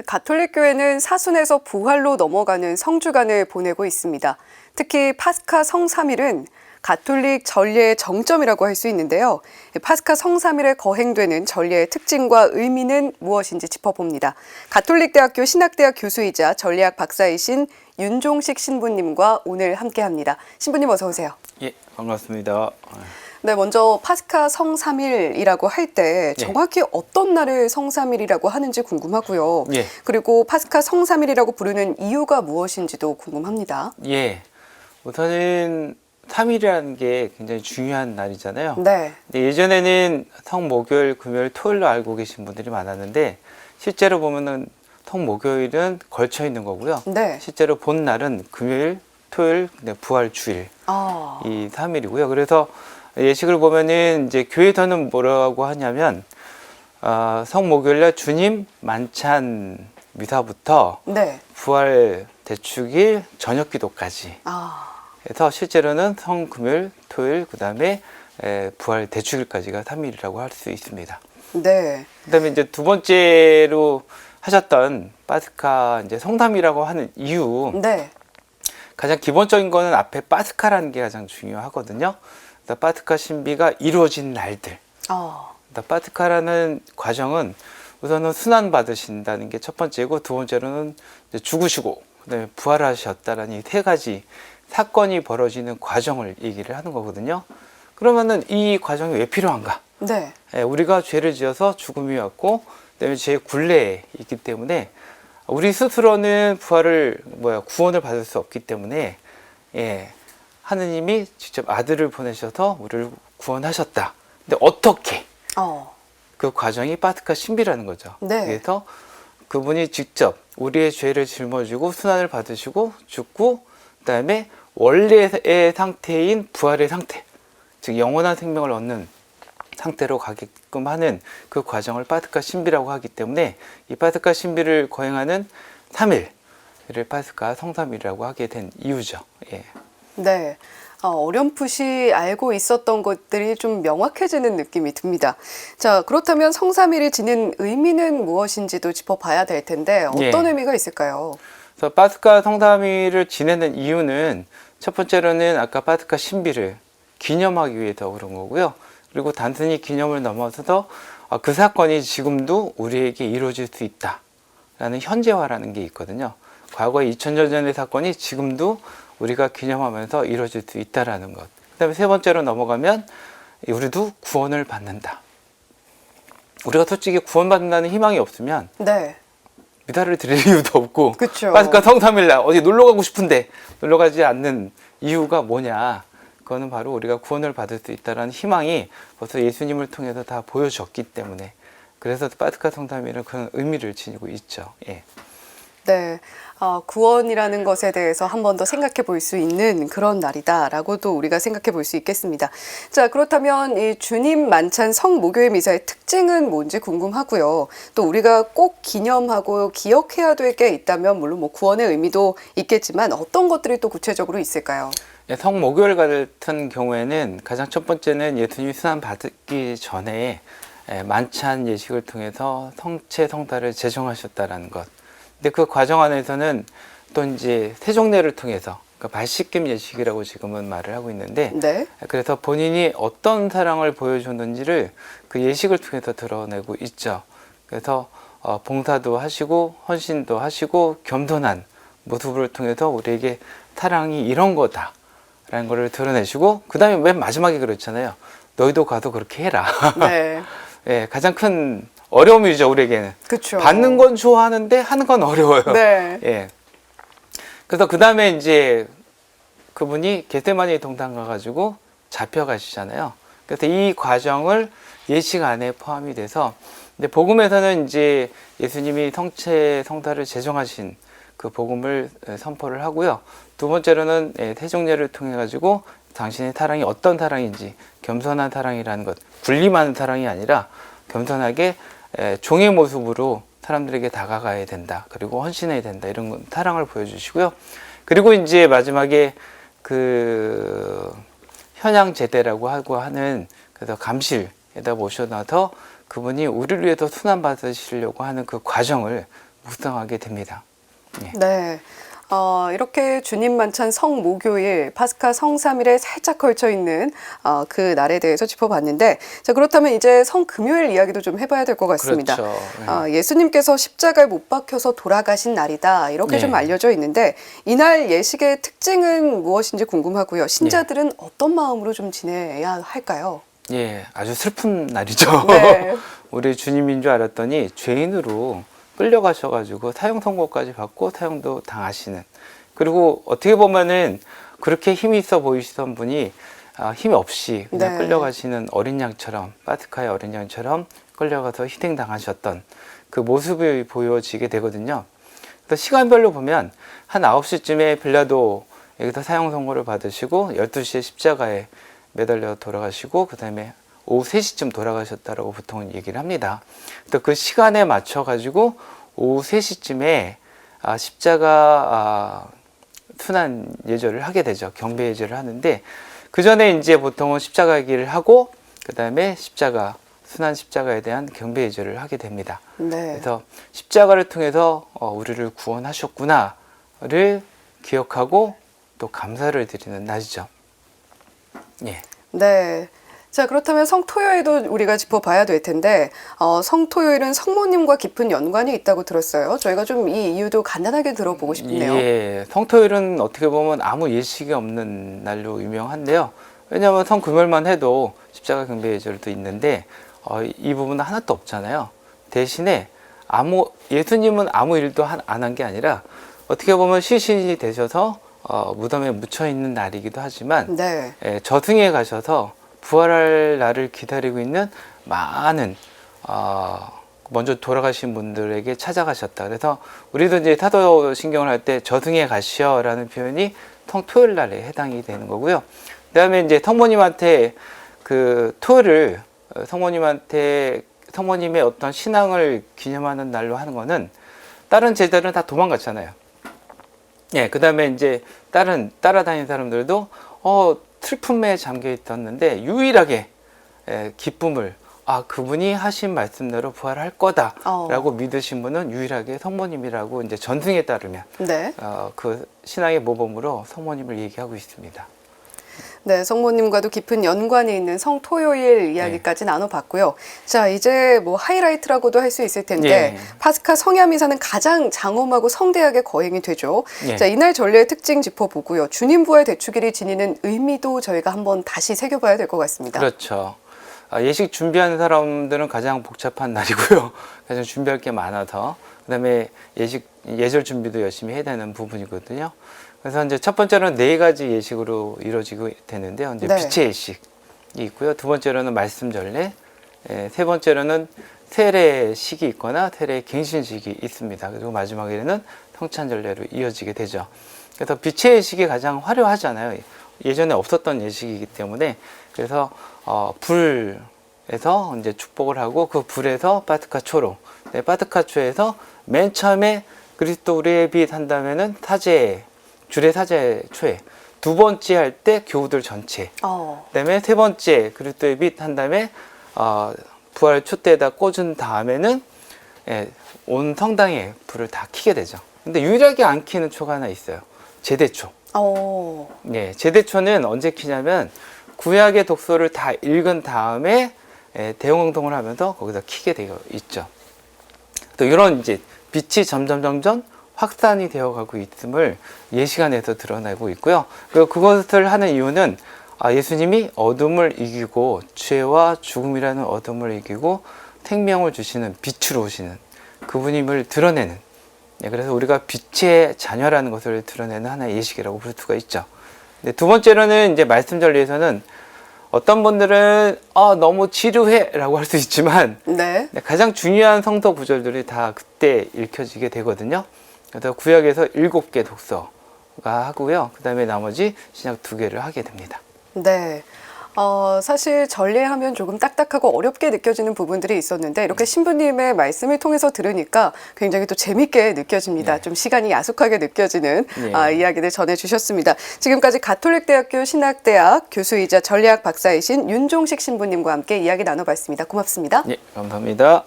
가톨릭교회는 사순에서 부활로 넘어가는 성주간을 보내고 있습니다. 특히 파스카 성삼일은 가톨릭 전례의 정점이라고 할 수 있는데요. 파스카 성삼일에 거행되는 전례의 특징과 의미는 무엇인지 짚어봅니다. 가톨릭대학교 신학대학 교수이자 전례학 박사이신 윤종식 신부님과 오늘 함께합니다. 신부님 어서 오세요. 예, 반갑습니다. 네, 먼저 파스카 성삼일이라고 할 때 정확히 어떤 날을 성삼일이라고 하는지 궁금하고요. 예. 그리고 파스카 성삼일이라고 부르는 이유가 무엇인지도 궁금합니다. 예, 우선은 3일이라는 게 굉장히 중요한 날이잖아요. 네. 근데 예전에는 성목요일, 금요일, 토요일로 알고 계신 분들이 많았는데 실제로 보면은 성목요일은 걸쳐 있는 거고요. 네. 실제로 본 날은 금요일, 토요일, 부활 주일 이 3일이고요. 그래서 예식을 보면은 이제 교회에서는 뭐라고 하냐면 성목요일날 주님 만찬 미사부터 네. 부활 대축일 저녁 기도까지 그래서 실제로는 성금요일, 토요일, 그 다음에 부활 대축일까지가 3일이라고 할 수 있습니다. 네. 그 다음에 이제 두 번째로 하셨던 파스카 이제 성삼이라고 하는 이유. 네. 가장 기본적인 거는 앞에 파스카라는 게 가장 중요하거든요. 그래서 파스카 신비가 이루어진 날들. 그래서 파스카라는 과정은 우선은 순환 받으신다는 게 첫 번째고, 두 번째로는 이제 죽으시고 그다음에 부활하셨다라는 이 세 가지 사건이 벌어지는 과정을 얘기를 하는 거거든요. 그러면은 이 과정이 왜 필요한가? 네. 우리가 죄를 지어서 죽음이 왔고, 그다음에 죄의 굴레에 있기 때문에 우리 스스로는 구원을 받을 수 없기 때문에 하느님이 직접 아들을 보내셔서 우리를 구원하셨다. 근데 어떻게? 그 과정이 파스카 신비라는 거죠. 네. 그래서 그분이 직접 우리의 죄를 짊어지고 순환을 받으시고 죽고, 그다음에 원래의 상태인 부활의 상태, 즉 영원한 생명을 얻는 상태로 가게끔 하는 그 과정을 파스카 신비라고 하기 때문에 이 파스카 신비를 거행하는 3일을 파스카 성삼일이라고 하게 된 이유죠. 예. 네. 어렴풋이 알고 있었던 것들이 좀 명확해지는 느낌이 듭니다. 자, 그렇다면 성삼일이 지닌 의미는 무엇인지도 짚어봐야 될 텐데 어떤 의미가 있을까요? 그래서 파스카 성삼일을 지내는 이유는 첫 번째로는 아까 파스카 신비를 기념하기 위해서 그런 거고요. 그리고 단순히 기념을 넘어서서 그 사건이 지금도 우리에게 이루어질 수 있다라는 현재화라는 게 있거든요. 과거 2000년 전의 사건이 지금도 우리가 기념하면서 이루어질 수 있다라는 것. 그 다음에 세 번째로 넘어가면 우리도 구원을 받는다. 우리가 솔직히 구원받는다는 희망이 없으면 미사를 드릴 이유도 없고, 그쵸. 파스카 성삼일날 어디 놀러 가고 싶은데 놀러 가지 않는 이유가 뭐냐. 그거는 바로 우리가 구원을 받을 수 있다는 희망이 벌써 예수님을 통해서 다 보여줬기 때문에, 그래서 파스카 성삼일은 그런 의미를 지니고 있죠. 예. 네. 구원이라는 것에 대해서 한 번 더 생각해 볼 수 있는 그런 날이다라고도 우리가 생각해 볼 수 있겠습니다. 자, 그렇다면 이 주님 만찬 성목요일 미사의 특징은 뭔지 궁금하고요. 또 우리가 꼭 기념하고 기억해야 될 게 있다면 물론 뭐 구원의 의미도 있겠지만 어떤 것들이 또 구체적으로 있을까요? 성목요일 같은 경우에는 가장 첫 번째는 예수님이 순환 받기 전에 만찬 예식을 통해서 성체 성사를 제정하셨다라는 것. 근데 그 과정 안에서는 또 이제 세종례를 통해서, 그러니까 발씻김 예식이라고 지금은 말을 하고 있는데, 그래서 본인이 어떤 사랑을 보여줬는지를 그 예식을 통해서 드러내고 있죠. 그래서 봉사도 하시고 헌신도 하시고 겸손한 모습을 통해서 우리에게 사랑이 이런 거다라는 거를 드러내시고, 그 다음에 맨 마지막에 그렇잖아요. 너희도 가서 그렇게 해라. 네, 가장 큰 어려움이죠, 우리에게는. 그쵸. 받는 건 좋아하는데 하는 건 어려워요. 예. 그래서 그 다음에 이제 그분이 겟세마니 동산 가가지고 잡혀가시잖아요. 그래서 이 과정을 예식 안에 포함이 돼서, 근데 복음에서는 이제 예수님이 성체 성사를 제정하신 그 복음을 선포를 하고요. 두 번째로는 세종례를 통해 가지고 당신의 사랑이 어떤 사랑인지, 겸손한 사랑이라는 것, 군림하는 사랑이 아니라 겸손하게 종의 모습으로 사람들에게 다가가야 된다. 그리고 헌신해야 된다. 이런 사랑을 보여주시고요. 그리고 이제 마지막에 그 현양 제대라고 하고 하는, 그래서 감실에다 모셔놔서 그분이 우리를 위해서 순환 받으시려고 하는 그 과정을 묵상하게 됩니다. 예. 네. 이렇게 주님 만찬 성모교일, 파스카 성삼일에 살짝 걸쳐 있는 그 날에 대해서 짚어봤는데, 자, 그렇다면 이제 성금요일 이야기도 좀 해봐야 될 것 같습니다. 그렇죠. 예수님께서 십자가에 못 박혀서 돌아가신 날이다, 이렇게 좀 알려져 있는데, 이날 예식의 특징은 무엇인지 궁금하고요. 신자들은 어떤 마음으로 좀 지내야 할까요? 예, 아주 슬픈 날이죠. 네. 우리 주님인 줄 알았더니 죄인으로 끌려가셔가지고 사형 선고까지 받고 사형도 당하시는, 그리고 어떻게 보면은 그렇게 힘이 있어 보이시던 분이 힘이 없이 그냥 끌려가시는 어린 양처럼, 파스카의 어린 양처럼 끌려가서 희생당하셨던 그 모습이 보여지게 되거든요. 그래서 시간별로 보면 한 9시쯤에 빌라도 여기서 사형 선고를 받으시고 12시에 십자가에 매달려 돌아가시고 그 다음에 오후 3시쯤 돌아가셨다라고 보통은 얘기를 합니다. 또 그 시간에 맞춰 가지고 오후 3시쯤에 십자가 순환 예절을 하게 되죠. 경배 예절을 하는데, 그 전에 이제 보통은 십자가 길을 하고 그 다음에 순환 십자가에 대한 경배 예절을 하게 됩니다. 네. 그래서 십자가를 통해서 우리를 구원하셨구나를 기억하고 또 감사를 드리는 날이죠. 예. 네. 자, 그렇다면 성토요일도 우리가 짚어봐야 될 텐데, 성토요일은 성모님과 깊은 연관이 있다고 들었어요. 저희가 좀 이 이유도 간단하게 들어보고 싶네요. 예, 성토요일은 어떻게 보면 아무 예식이 없는 날로 유명한데요. 왜냐하면 성금요일만 해도 십자가 경배 예절도 있는데 이 부분은 하나도 없잖아요. 대신에 예수님은 아무 일도 안 한 게 아니라 어떻게 보면 시신이 되셔서 무덤에 묻혀 있는 날이기도 하지만 네. 저승에 가셔서 부활할 날을 기다리고 있는 많은 먼저 돌아가신 분들에게 찾아가셨다. 그래서 우리도 이제 사도신경을 할 때 저승에 가시어라는 표현이 성토요일 날에 해당이 되는 거고요. 그다음에 이제 성모님한테 그 토요일을 성모님의 어떤 신앙을 기념하는 날로 하는 거는 다른 제자들은 다 도망갔잖아요. 예, 그다음에 이제 따라다니는 사람들도 슬픔에 잠겨 있었는데 유일하게 기쁨을 그분이 하신 말씀대로 부활할 거다라고 믿으신 분은 유일하게 성모님이라고 이제 전승에 따르면 네. 그 신앙의 모범으로 성모님을 얘기하고 있습니다. 네, 성모님과도 깊은 연관이 있는 성토요일 이야기까지 나눠봤고요. 자, 이제 뭐 하이라이트라고도 할 수 있을 텐데 파스카 성야미사는 가장 장엄하고 성대하게 거행이 되죠. 자, 이날 전례의 특징 짚어보고요. 주님 부활 대축일이 지니는 의미도 저희가 한번 다시 새겨봐야 될 것 같습니다. 그렇죠. 예식 준비하는 사람들은 가장 복잡한 날이고요. 가장 준비할 게 많아서, 그다음에 예절 준비도 열심히 해야 되는 부분이거든요. 그래서 이제 첫 번째로는 4가지 예식으로 이루어지고 되는데요. 이제 빛의 예식이 있고요. 두 번째로는 말씀 전례, 세 번째로는 세례식이 있거나 세례 갱신식이 있습니다. 그리고 마지막에는 성찬 전례로 이어지게 되죠. 그래서 빛의 예식이 가장 화려하잖아요. 예전에 없었던 예식이기 때문에. 그래서 불에서 이제 축복을 하고 그 불에서 파스카 초로, 파스카 초에서 맨 처음에 그리스도 우리의 빛 한 다음에는 주례 사제 초에, 두 번째 할 때 교우들 전체, 그다음에 세 번째 그리스도의 빛 한 다음에 부활 촛대에다 꽂은 다음에는 온 성당에 불을 다 켜게 되죠. 근데 유일하게 안 켜는 초가 하나 있어요. 제대초. 제대초는 언제 켜냐면 구약의 독서를 다 읽은 다음에 대홍동을 하면서 거기다 켜게 되어 있죠. 또 이런 이제 빛이 점점 확산이 되어가고 있음을 예시간에서 드러내고 있고요. 그리고 그것을 하는 이유는 예수님이 어둠을 이기고 죄와 죽음이라는 어둠을 이기고 생명을 주시는 빛으로 오시는 그분임을 드러내는, 그래서 우리가 빛의 자녀라는 것을 드러내는 하나의 예식이라고 볼 수가 있죠. 두 번째로는 이제 말씀 전례에서는 어떤 분들은 너무 지루해라고 할 수 있지만 가장 중요한 성서 구절들이 다 그때 읽혀지게 되거든요. 그래서 구약에서 7개 독서가 하고요. 그 다음에 나머지 신약 2개를 하게 됩니다. 네. 사실 전례하면 조금 딱딱하고 어렵게 느껴지는 부분들이 있었는데 이렇게 신부님의 말씀을 통해서 들으니까 굉장히 또 재밌게 느껴집니다. 좀 시간이 야속하게 느껴지는 이야기를 전해주셨습니다. 지금까지 가톨릭대학교 신학대학 교수이자 전례학 박사이신 윤종식 신부님과 함께 이야기 나눠봤습니다. 고맙습니다. 감사합니다.